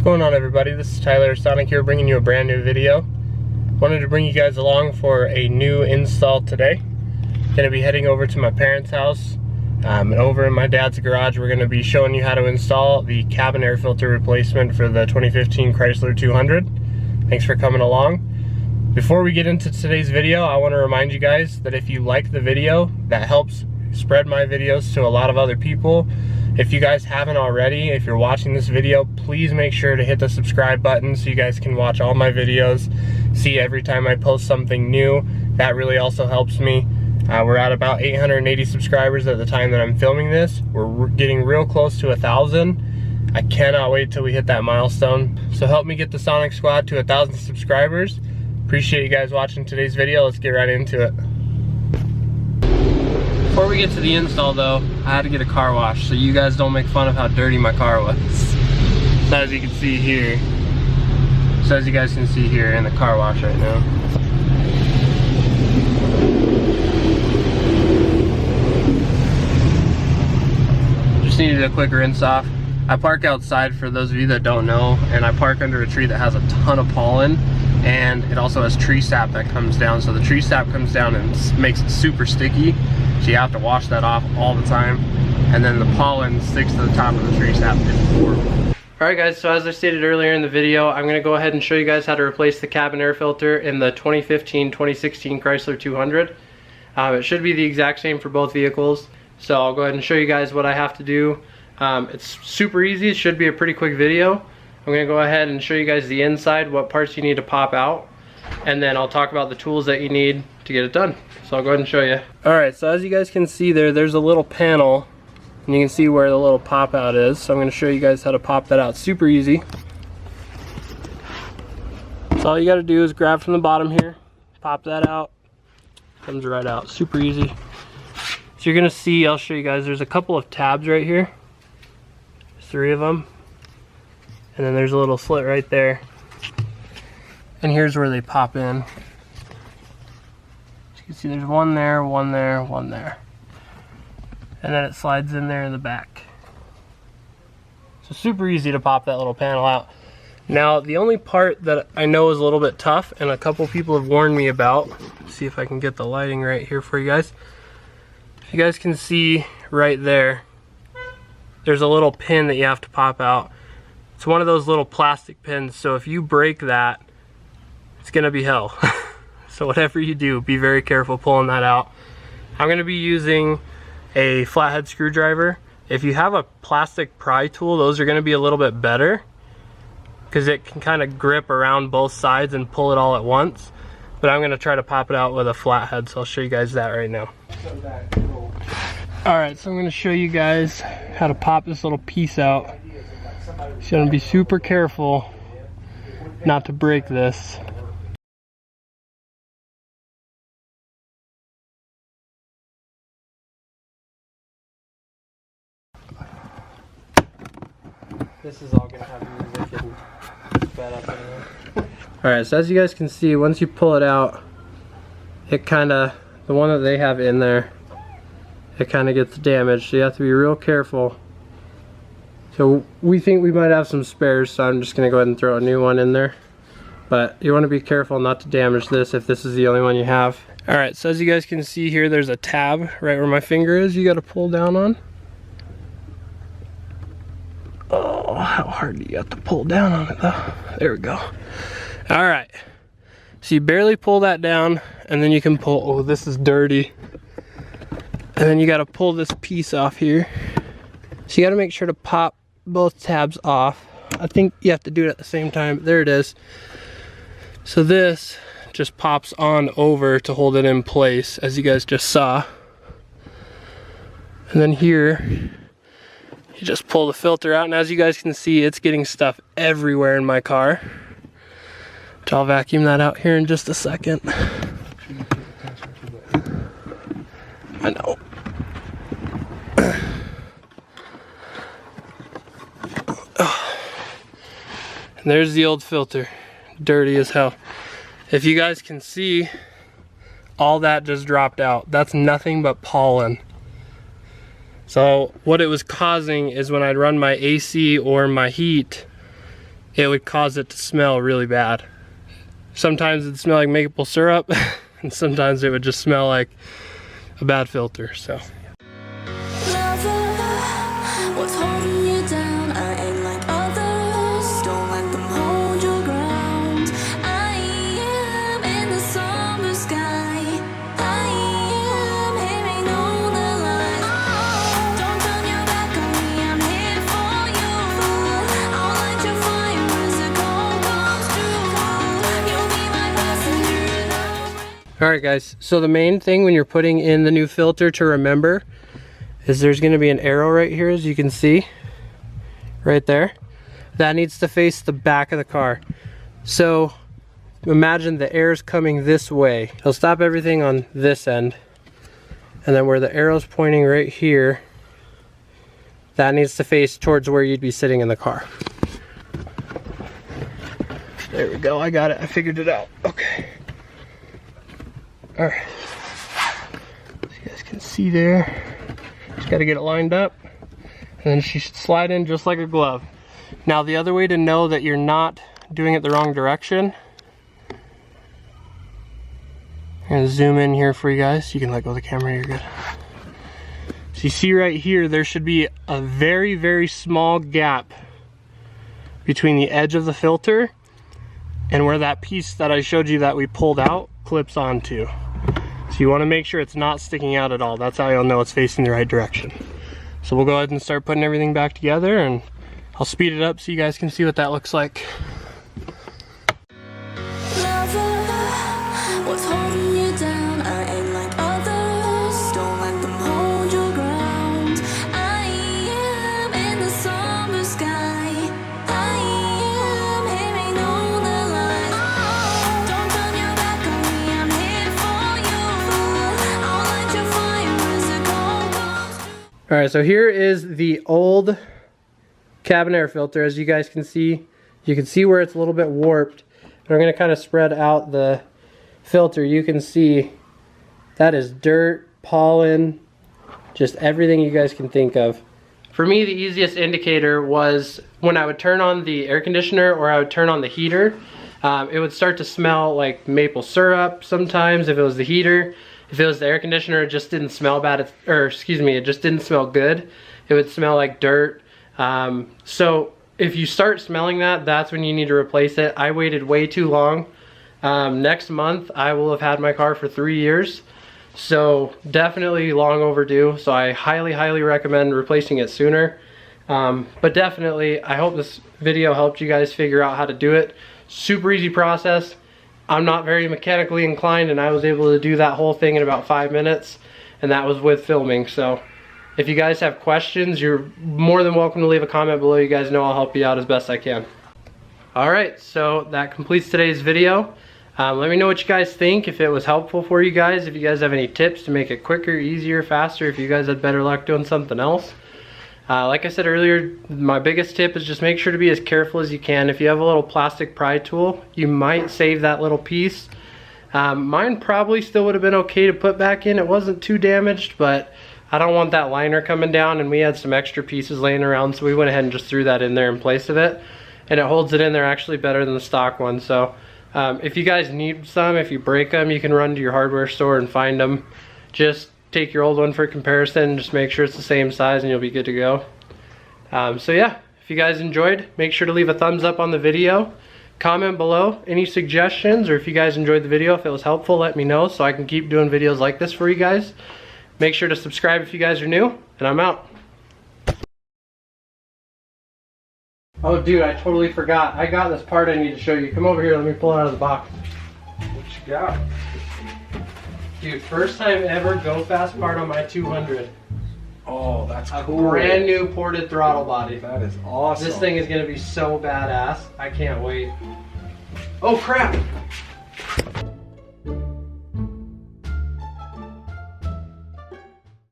What's going on, everybody? This is Tyler Sonic here, bringing you a brand new video. Wanted to bring you guys along for a new install today. Gonna be heading over to my parents' house, and over in my dad's garage we're gonna be showing you how to install the cabin air filter replacement for the 2015 Chrysler 200. Thanks for coming along. Before we get into today's video, I want to remind you guys that if you like the video, that helps spread my videos to a lot of other people. If you guys haven't already, if you're watching this video, please make sure to hit the subscribe button so you guys can watch all my videos, see every time I post something new. That really also helps me. We're at about 880 subscribers at the time that I'm filming this. We're getting real close to 1,000. I cannot wait till we hit that milestone. So help me get the Sonic Squad to 1,000 subscribers. Appreciate you guys watching today's video. Let's get right into it. Before we get to the install though, I had to get a car wash so you guys don't make fun of how dirty my car was. So as you can see here, in the car wash right now. Just needed a quick rinse off. I park outside, for those of you that don't know, and I park under a tree that has a ton of pollen, and it also has tree sap that comes down. So the tree sap comes down and makes it super sticky. So you have to wash that off all the time. And then the pollen sticks to the top of the tree sap. It's horrible. Alright guys, so as I stated earlier in the video, I'm going to go ahead and show you guys how to replace the cabin air filter in the 2015-2016 Chrysler 200. It should be the exact same for both vehicles. So I'll go ahead and show you guys what I have to do. It's super easy. It should be a pretty quick video. I'm going to go ahead and show you guys the inside, what parts you need to pop out, and then I'll talk about the tools that you need to get it done. So I'll go ahead and show you. Alright, so as you guys can see there's a little panel, and you can see where the little pop out is. So I'm going to show you guys how to pop that out. Super easy. So all you got to do is grab from the bottom here, pop that out, comes right out. Super easy. So you're going to see, I'll show you guys, there's a couple of tabs right here. There's 3 of them. And then there's a little slit right there. And here's where they pop in. As you can see, there's one there, one there, one there. And then it slides in there in the back. So super easy to pop that little panel out. Now, the only part that I know is a little bit tough, and a couple people have warned me about, see if I can get the lighting right here for you guys. If you guys can see right there, there's a little pin that you have to pop out. It's one of those little plastic pins, so if you break that, it's gonna be hell. So whatever you do, be very careful pulling that out. I'm gonna be using a flathead screwdriver. If you have a plastic pry tool, those are gonna be a little bit better because it can kind of grip around both sides and pull it all at once. But I'm gonna try to pop it out with a flathead, so I'll show you guys that right now. Alright, so I'm gonna show you guys how to pop this little piece out. So I'm gonna be super careful not to break this. This is all gonna have music and sped up anyway. Alright, so as you guys can see, once you pull it out, it kinda, the one that they have in there, it kinda gets damaged, so you have to be real careful. So we think we might have some spares, so I'm just gonna go ahead and throw a new one in there. But you wanna be careful not to damage this if this is the only one you have. Alright, so as you guys can see here, there's a tab right where my finger is you gotta pull down on. Oh, how hard do you have to pull down on it though? There we go. Alright, so you barely pull that down, and then you can pull, oh, this is dirty. And then you gotta pull this piece off here. So you gotta make sure to pop both tabs off. I think you have to do it at the same time. There it is. So this just pops on over to hold it in place, as you guys just saw. And then here, you just pull the filter out, and as you guys can see, it's getting stuff everywhere in my car. So I'll vacuum that out here in just a second. I know. And there's the old filter, dirty as hell. If you guys can see, all that just dropped out. That's nothing but pollen. So what it was causing is when I'd run my AC or my heat, it would cause it to smell really bad. Sometimes it'd smell like maple syrup, and sometimes it would just smell like a bad filter, so. What's holding you down? I ain't like others. Don't let them hold your ground. I am in the summer sky. I am hearing all the lies. Don't turn your back on me. I'm here for you. I'll light your fire as the cold comes through. You'll be my passenger. Alright guys, so the main thing when you're putting in the new filter to remember is there's going to be an arrow right here, as you can see right there. That needs to face the back of the car. So imagine the air's coming this way. It'll stop everything on this end, and then where the arrow's pointing right here, that needs to face towards where you'd be sitting in the car. There we go, I got it, I figured it out. Okay. Alright, so you guys can see there. Just got to get it lined up, and then she should slide in just like a glove. Now the other way to know that you're not doing it the wrong direction, I'm going to zoom in here for you guys. You can let go of the camera, you're good. So you see right here, there should be a very, very small gap between the edge of the filter and where that piece that I showed you that we pulled out clips onto. So you want to make sure it's not sticking out at all. That's how you'll know it's facing the right direction. So we'll go ahead and start putting everything back together, and I'll speed it up so you guys can see what that looks like. What's holding you down? I ain't like others. Don't let them hold your ground. I am in the summer sky. I am hearing all the lies. Don't turn your back on me. I'm here for you. I'll light your fire as the cold comes through. Alright, so here is the old cabin air filter. As you guys can see, you can see where it's a little bit warped. But I'm going to kind of spread out the filter. You can see that is dirt, pollen, just everything you guys can think of. For me, the easiest indicator was when I would turn on the air conditioner or I would turn on the heater. It would start to smell like maple syrup sometimes if it was the heater. If it was the air conditioner, it just didn't smell bad, or excuse me, it just didn't smell good. It would smell like dirt. So if you start smelling that, that's when you need to replace it. I waited way too long. Next month, I will have had my car for 3 years. So definitely long overdue. So I highly, highly recommend replacing it sooner. But definitely, I hope this video helped you guys figure out how to do it. Super easy process. I'm not very mechanically inclined, and I was able to do that whole thing in about 5 minutes, and that was with filming. So if you guys have questions, you're more than welcome to leave a comment below. You guys know I'll help you out as best I can. Alright, so that completes today's video. Let me know what you guys think, if it was helpful for you guys, if you guys have any tips to make it quicker, easier, faster, if you guys had better luck doing something else. Like I said earlier, my biggest tip is just make sure to be as careful as you can. If you have a little plastic pry tool, you might save that little piece. Mine probably still would have been okay to put back in. It wasn't too damaged, but I don't want that liner coming down, and we had some extra pieces laying around, so we went ahead and just threw that in there in place of it. And it holds it in there actually better than the stock one. So if you guys need some, if you break them, you can run to your hardware store and find them. Just take your old one for comparison, just make sure it's the same size and you'll be good to go. So yeah, if you guys enjoyed, make sure to leave a thumbs up on the video. Comment below any suggestions, or if you guys enjoyed the video, if it was helpful, let me know so I can keep doing videos like this for you guys. Make sure to subscribe if you guys are new, and I'm out. Oh dude, I totally forgot. I got this part I need to show you. Come over here, let me pull it out of the box. What you got? Dude, first time ever go fast part on my 200. Oh, that's A cool. brand new ported throttle body. That is awesome. This thing is gonna be so badass. I can't wait. Oh crap!